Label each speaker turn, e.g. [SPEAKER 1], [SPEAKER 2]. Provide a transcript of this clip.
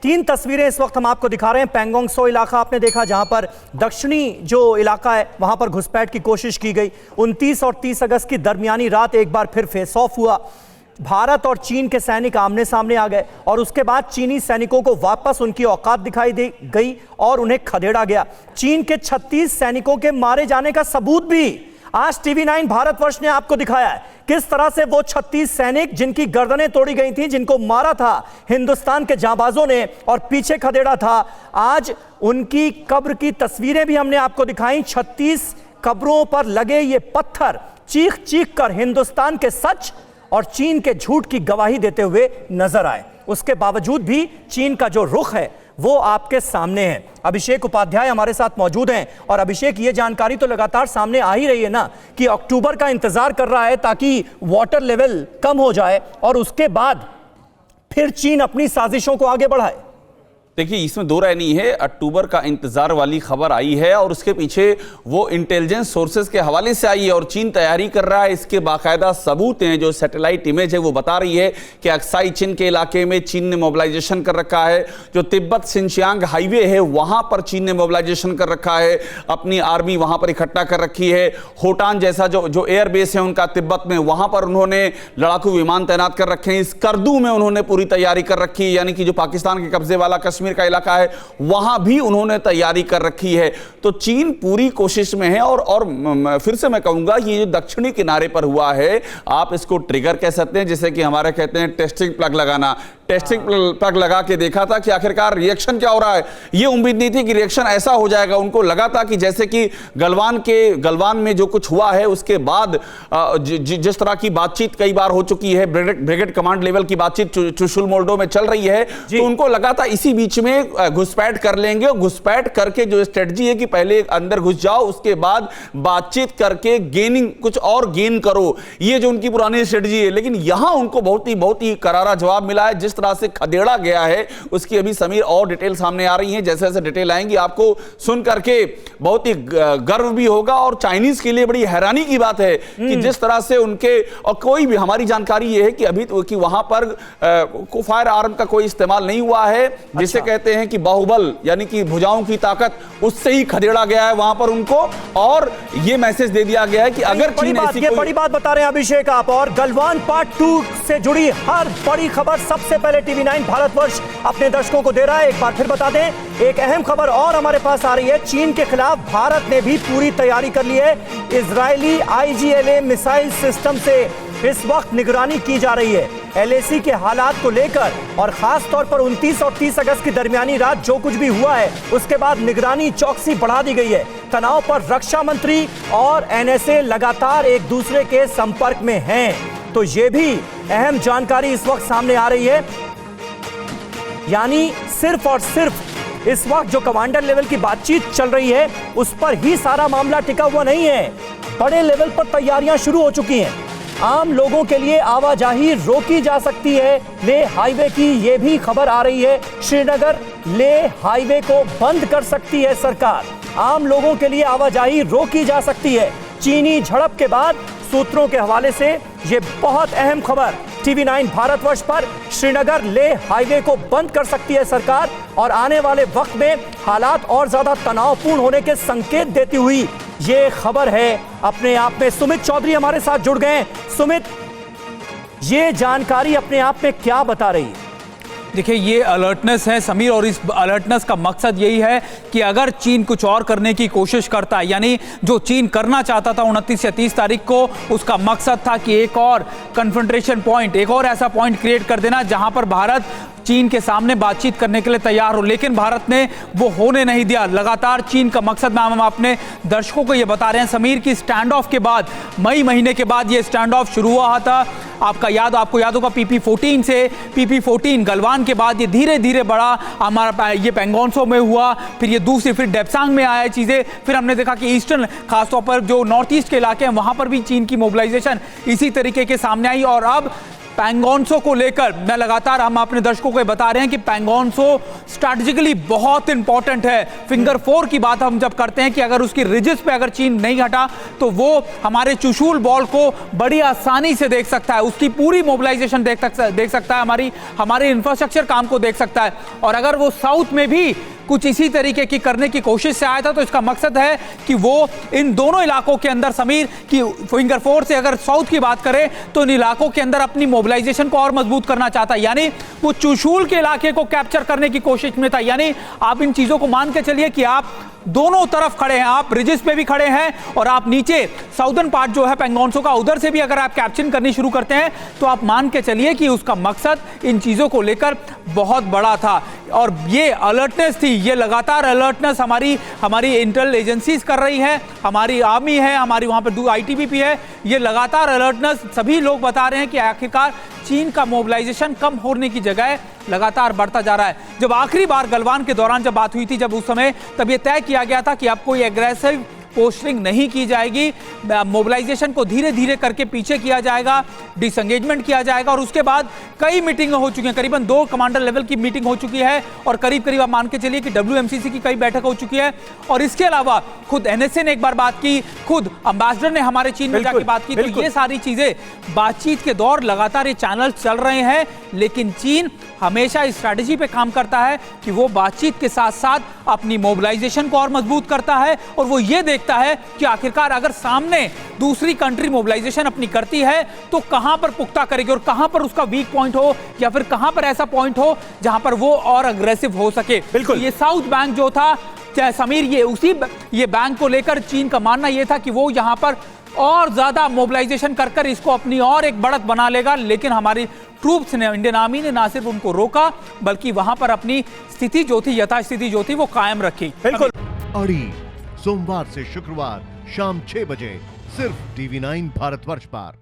[SPEAKER 1] तीन तस्वीरें इस वक्त हम आपको दिखा रहे हैं। पैंगोंग त्सो इलाका आपने देखा, जहां पर दक्षिणी जो इलाका है वहां पर घुसपैठ की कोशिश की गई। 29 और 30 अगस्त की दरमियानी रात एक बार फिर फेस ऑफ हुआ। भारत और चीन के सैनिक आमने सामने आ गए और उसके बाद चीनी सैनिकों को वापस उनकी औकात दिखाई दी गई और उन्हें खदेड़ा गया। चीन के 36 सैनिकों के मारे जाने का सबूत भी आज TV9 भारतवर्ष ने आपको दिखाया है। किस तरह से वो 36 सैनिक जिनकी गर्दनें तोड़ी गई थी, जिनको मारा था हिंदुस्तान के जांबाजों ने और पीछे खदेड़ा था, आज उनकी कब्र की तस्वीरें भी हमने आपको दिखाई। 36 कब्रों पर लगे ये पत्थर चीख चीख कर हिंदुस्तान के सच और चीन के झूठ की गवाही देते हुए नजर आए। उसके बावजूद भी चीन का जो रुख है वो आपके सामने है। अभिषेक उपाध्याय हमारे साथ मौजूद हैं और अभिषेक, ये जानकारी तो लगातार सामने आ ही रही है ना कि अक्टूबर का इंतजार कर रहा है ताकि वाटर लेवल कम हो जाए और उसके बाद फिर चीन अपनी साजिशों को आगे बढ़ाए।
[SPEAKER 2] देखिए, इसमें दो राय नहीं है। अक्टूबर का इंतजार वाली खबर आई है और उसके पीछे वो इंटेलिजेंस सोर्सेज के हवाले से आई है और चीन तैयारी कर रहा है। इसके बाकायदा सबूत हैं। जो सैटेलाइट इमेज है वो बता रही है कि अक्साई चीन के इलाके में चीन ने मोबिलाइजेशन कर रखा है। जो तिब्बत सिंचियांग हाईवे है वहां पर चीन ने मोबिलाइजेशन कर रखा है, अपनी आर्मी वहां पर इकट्ठा कर रखी है। होटान जैसा जो एयर बेस है उनका तिब्बत में, वहां पर उन्होंने लड़ाकू विमान तैनात कर रखे हैं। इस करदू में उन्होंने पूरी तैयारी कर रखी है, यानी कि जो पाकिस्तान के कब्जे वाला कश्मीर का इलाका है वहां भी उन्होंने तैयारी कर रखी है। तो चीन पूरी कोशिश में है और फिर से मैं कहूंगा ये जो दक्षिणी किनारे पर हुआ है, आप इसको ट्रिगर कह सकते हैं, जैसे कि हमारे कहते हैं टेस्टिंग प्लग लगाना। टेस्टिंग प्लग लगा के देखा था कि आखिरकार रिएक्शन क्या हो रहा है। ये उम्मीद नहीं थी कि रिएक्शन ऐसा हो जाएगा। उनको लगा था कि जैसे कि गलवान में जो कुछ हुआ है उसके बाद जिस तरह की बातचीत कई बार हो चुकी है, ब्रिगेड कमांड लेवल की बातचीत चुशुल मोल्डो में चल रही है, तो उनको लगा था इसी बीच में घुसपैठ कर लेंगे और घुसपैठ करके जो स्ट्रेटजी है कि पहले अंदर घुस जाओ, उसके बाद बातचीत करके गेनिंग कुछ और गेन करो, ये जो उनकी पुरानी स्ट्रेटजी है। लेकिन यहां उनको बहुत ही करारा जवाब मिला है। जिस तरह से खदेड़ा गया है उसकी अभी समीर और डिटेल सामने आ रही हैं। जैसे जैसे डिटेल आएंगी आपको सुन करके बहुत ही गर्व भी होगा और चाइनीज के लिए बड़ी हैरानी की बात है कि जिस तरह से उनके, और कोई भी हमारी जानकारी यह है कि अभी तो कि वहां पर फायर आर्म का कोई इस्तेमाल नहीं हुआ है। जिसे कहते हैं कि बाहुबल यानी कि भुजाओं की ताकत, उससे ही खदेड़ा गया है वहां पर उनको और यह मैसेज दे दिया गया है कि अगर चीन ऐसी कोई
[SPEAKER 1] बड़ी बात बता रहे हैं अभिषेक आप, और गलवान पार्ट 2 से जुड़ी हर बड़ी खबर सबसे पहले TV9 भारतवर्ष अपने दर्शकों को दे रहा है। एक बार फिर बता दें, एक अहम खबर और हमारे पास आ रही है। चीन के खिलाफ भारत ने भी पूरी तैयारी कर ली है। इजरायली IGLA मिसाइल सिस्टम से इस वक्त निगरानी की जा रही है LAC के हालात को लेकर, और खास तौर पर 29 और 30 अगस्त की दरमियानी रात जो कुछ भी हुआ है उसके बाद निगरानी चौकसी बढ़ा दी गई है। तनाव पर रक्षा मंत्री और NSA लगातार एक दूसरे के संपर्क में हैं। तो ये भी अहम जानकारी इस वक्त सामने आ रही है। यानी सिर्फ और सिर्फ इस वक्त जो कमांडर लेवल की बातचीत चल रही है उस पर ही सारा मामला टिका हुआ नहीं है। बड़े लेवल पर तैयारियां शुरू हो चुकी हैं। आम लोगों के लिए आवाजाही रोकी जा सकती है लेह हाईवे की, यह भी खबर आ रही है। श्रीनगर लेह हाईवे को बंद कर सकती है सरकार। आम लोगों के लिए आवाजाही रोकी जा सकती है। चीनी झड़प के बाद सूत्रों के हवाले से यह बहुत अहम खबर TV9 भारतवर्ष पर। श्रीनगर लेह हाईवे को बंद कर सकती है सरकार और आने वाले वक्त में हालात और ज्यादा तनावपूर्ण होने के संकेत देती हुई ये खबर है अपने आप में। सुमित चौधरी हमारे साथ जुड़ गए। सुमित, ये जानकारी अपने आप में क्या बता रही है?
[SPEAKER 3] देखिए, ये अलर्टनेस है समीर, और इस अलर्टनेस का मकसद यही है कि अगर चीन कुछ और करने की कोशिश करता है, यानी जो चीन करना चाहता था 29 या 30 तारीख को, उसका मकसद था कि एक और कन्फ्रंटेशन पॉइंट, एक और ऐसा पॉइंट क्रिएट कर देना जहां पर भारत चीन के सामने बातचीत करने के लिए तैयार हो, लेकिन भारत ने वो होने नहीं दिया। लगातार चीन का मकसद में हम अपने दर्शकों को ये बता रहे हैं समीर की स्टैंड ऑफ के बाद, मई महीने के बाद ये स्टैंड ऑफ शुरू हुआ था। आपको याद होगा PP14 से PP14 गलवान के बाद ये धीरे धीरे बड़ा हमारा ये पैंगोंग त्सो में हुआ, फिर ये दूसरी फिर डेप्सांग में आया चीज़ें, फिर हमने देखा कि ईस्टर्न खासतौर पर जो नॉर्थ ईस्ट के इलाके हैं वहाँ पर भी चीन की मोबिलाइजेशन इसी तरीके के सामने आई, और अब पैंगोन्सो को लेकर मैं लगातार हम अपने दर्शकों को बता रहे हैं कि पैंगोन्सो स्ट्रैटेजिकली बहुत इंपॉर्टेंट है। फिंगर 4 की बात हम जब करते हैं कि अगर उसकी रिजिस पे अगर चीन नहीं हटा तो वो हमारे चुशूल बॉल को बड़ी आसानी से देख सकता है, उसकी पूरी मोबिलाइजेशन देख सकता है, हमारे इंफ्रास्ट्रक्चर काम को देख सकता है। और अगर वो साउथ में भी कुछ इसी तरीके की करने की कोशिश से आया था तो इसका मकसद है कि वो इन दोनों इलाकों के अंदर, समीर की फिंगर 4 से अगर साउथ की बात करें तो इन इलाकों के अंदर अपनी मोबिलाइजेशन को और मजबूत करना चाहता है, यानी वो चुशूल के इलाके को कैप्चर करने की कोशिश में था। यानी आप इन चीजों को मान के चलिए कि आप दोनों तरफ खड़े हैं, आप रिजिस पे भी खड़े हैं और आप नीचे साउदर्न पार्ट जो है पैंगोन्सो का, उधर से भी अगर आप कैप्चरिंग करनी शुरू करते हैं तो आप मान के चलिए कि उसका मकसद इन चीजों को लेकर बहुत बड़ा था। और ये अलर्टनेस थी, ये लगातार अलर्टनेस हमारी इंटेल एजेंसीज कर रही है, हमारी आर्मी है, हमारी वहां पर आईटीबीपी है, ये लगातार अलर्टनेस सभी लोग बता रहे हैं कि आखिरकार चीन का मोबिलाइजेशन कम होने की जगह लगातार बढ़ता जा रहा है। जब आखिरी बार गलवान के दौरान जब बात हुई थी, जब उस समय तब ये तय किया गया था कि अब कोई एग्रेसिव पोस्टिंग नहीं की जाएगी, मोबिलाइजेशन को धीरे धीरे करके पीछे किया जाएगा, डिसंगेजमेंट किया जाएगा। और उसके बाद कई मीटिंग हो चुकी हैं, करीबन 2 कमांडर लेवल की मीटिंग हो चुकी है और करीब करीब आप मान के चलिए कि WMCC की कई बैठक हो चुकी है। और इसके अलावा खुद NSA ने एक बार बात की, खुद एम्बेसडर ने हमारे चीन में जाकर बात की। तो ये सारी चीजें बातचीत के दौर लगातार ये चैनल चल रहे हैं, लेकिन चीन हमेशा इस स्ट्रैटेजी पे काम करता है कि वो बातचीत के साथ साथ अपनी मोबिलाइजेशन को और मजबूत करता है और वो ये देखता है कि आखिरकार अगर सामने दूसरी कंट्री मोबिलाइजेशन अपनी करती है तो कहां पर पुख्ता करेगी और कहां पर उसका वीक पॉइंट हो या फिर कहां पर ऐसा पॉइंट हो जहां पर वो और अग्रेसिव हो सके।
[SPEAKER 1] बिल्कुल।
[SPEAKER 3] तो ये साउथ बैंक जो था समीर, ये बैंक को लेकर चीन का मानना यह था कि वो यहां पर और ज्यादा मोबिलाइजेशन कर इसको अपनी और एक बढ़त बना लेगा, लेकिन हमारी ट्रूप्स ने, इंडियन आर्मी ने ना सिर्फ उनको रोका बल्कि वहां पर अपनी स्थिति जो थी, यथास्थिति जो थी, वो कायम रखी।
[SPEAKER 1] बिल्कुल।
[SPEAKER 4] अड़ी सोमवार से शुक्रवार शाम 6 बजे सिर्फ TV9 भारतवर्ष पर।